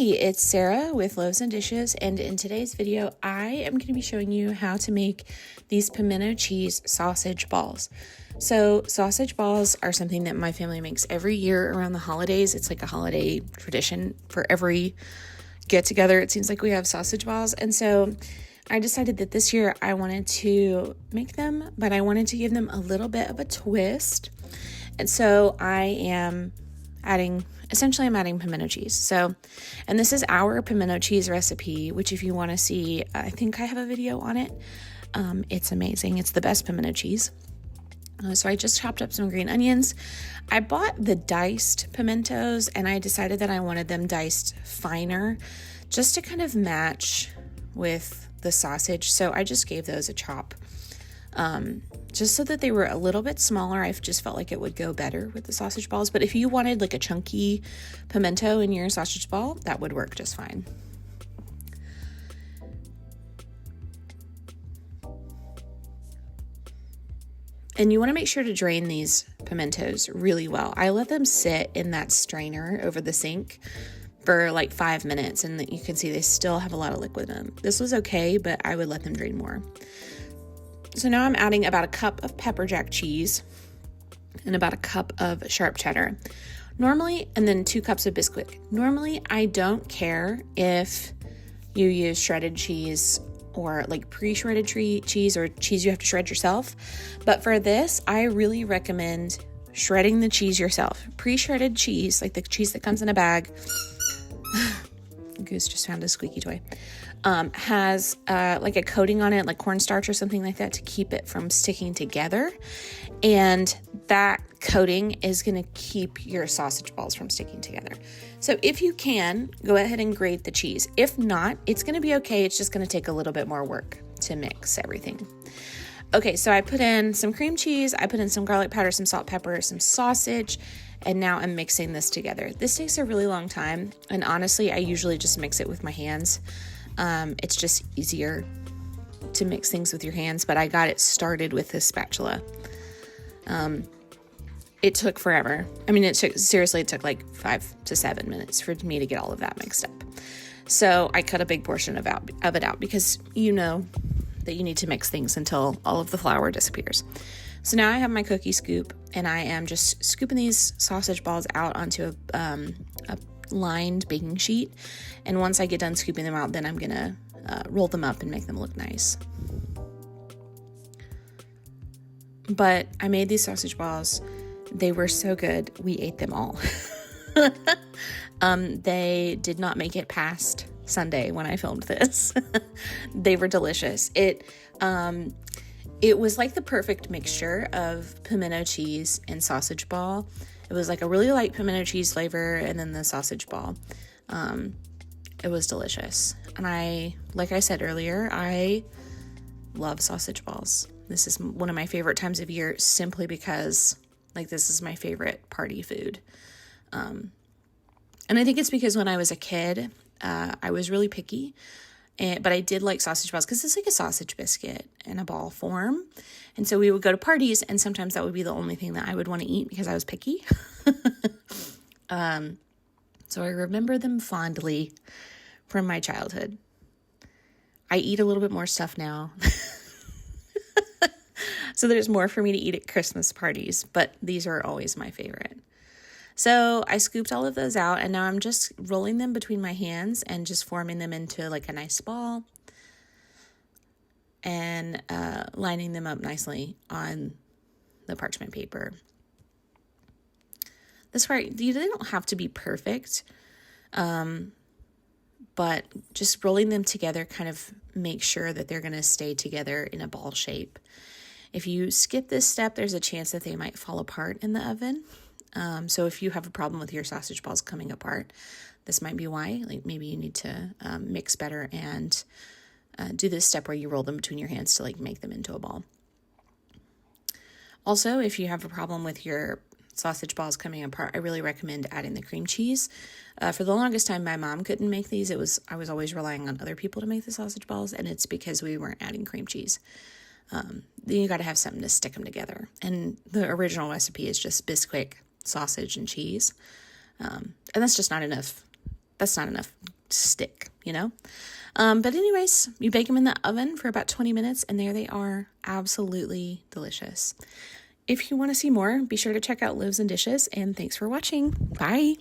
It's Sarah with Loaves and Dishes, and in today's video, I am going to be showing you how to make these pimento cheese sausage balls. So sausage balls are something that my family makes every year around the holidays. It's like a holiday tradition for every get together. It seems like we have sausage balls, and so I decided that this year I wanted to make them, but I wanted to give them a little bit of a twist. And so I'm adding pimento cheese. So, and this is our pimento cheese recipe, which if you want to see, I think I have a video on it. It's amazing. It's the best pimento cheese. So I just chopped up some green onions. I bought the diced pimentos and I decided that I wanted them diced finer just to kind of match with the sausage. So I just gave those a chop. Just so that they were a little bit smaller. I just felt like it would go better with the sausage balls. But if you wanted like a chunky pimento in your sausage ball, that would work just fine. And you want to make sure to drain these pimentos really well. I let them sit in that strainer over the sink for like 5 minutes, and you can see they still have a lot of liquid in them. This was okay, but I would let them drain more. So now I'm adding about a cup of pepper jack cheese and about a cup of sharp cheddar. Normally, and then 2 cups of Bisquick. Normally, I don't care if you use shredded cheese or like pre-shredded cheese or cheese you have to shred yourself. But for this, I really recommend shredding the cheese yourself. Pre-shredded cheese, like the cheese that comes in a bag. Goose just found a squeaky toy. Has like a coating on it, like cornstarch or something like that, to keep it from sticking together. And that coating is going to keep your sausage balls from sticking together. So if you can, go ahead and grate the cheese. If not, it's going to be okay. It's just going to take a little bit more work to mix everything. Okay, so I put in some cream cheese, I put in some garlic powder, some salt, pepper, some sausage, and now I'm mixing this together. This takes a really long time, and honestly, I usually just mix it with my hands. It's just easier to mix things with your hands, but I got it started with this spatula. It took forever. I mean, it took like 5 to 7 minutes for me to get all of that mixed up. So I cut a big portion of it out because you know that you need to mix things until all of the flour disappears. So now I have my cookie scoop, and I am just scooping these sausage balls out onto a lined baking sheet. And once I get done scooping them out, then I'm gonna roll them up and make them look nice. But I made these sausage balls. They were so good. We ate them all. They did not make it past Sunday when I filmed this. They were delicious. It was like the perfect mixture of pimento cheese and sausage ball. It was like a really light pimento cheese flavor, and then the sausage ball. It was delicious. And like I said earlier, I love sausage balls. This is one of my favorite times of year simply because this is my favorite party food. And I think it's because when I was a kid, I was really picky, but I did like sausage balls because it's like a sausage biscuit in a ball form. And so we would go to parties, and sometimes that would be the only thing that I would want to eat because I was picky. So I remember them fondly from my childhood. I eat a little bit more stuff now. So there's more for me to eat at Christmas parties, but these are always my favorite. So I scooped all of those out, and now I'm just rolling them between my hands and just forming them into like a nice ball and lining them up nicely on the parchment paper. This part, they don't have to be perfect, but just rolling them together kind of make sure that they're going to stay together in a ball shape. If you skip this step, there's a chance that they might fall apart in the oven. So if you have a problem with your sausage balls coming apart, this might be why. Like maybe you need to mix better and do this step where you roll them between your hands to make them into a ball. Also, if you have a problem with your sausage balls coming apart, I really recommend adding the cream cheese. For the longest time, my mom couldn't make these. I was always relying on other people to make the sausage balls, and it's because we weren't adding cream cheese. Then you got to have something to stick them together. And the original recipe is just Bisquick, sausage, and cheese. And that's just not enough. That's not enough stick, you know? But anyways, you bake them in the oven for about 20 minutes, and there they are, absolutely delicious. If you want to see more, be sure to check out Loaves and Dishes, and thanks for watching. Bye!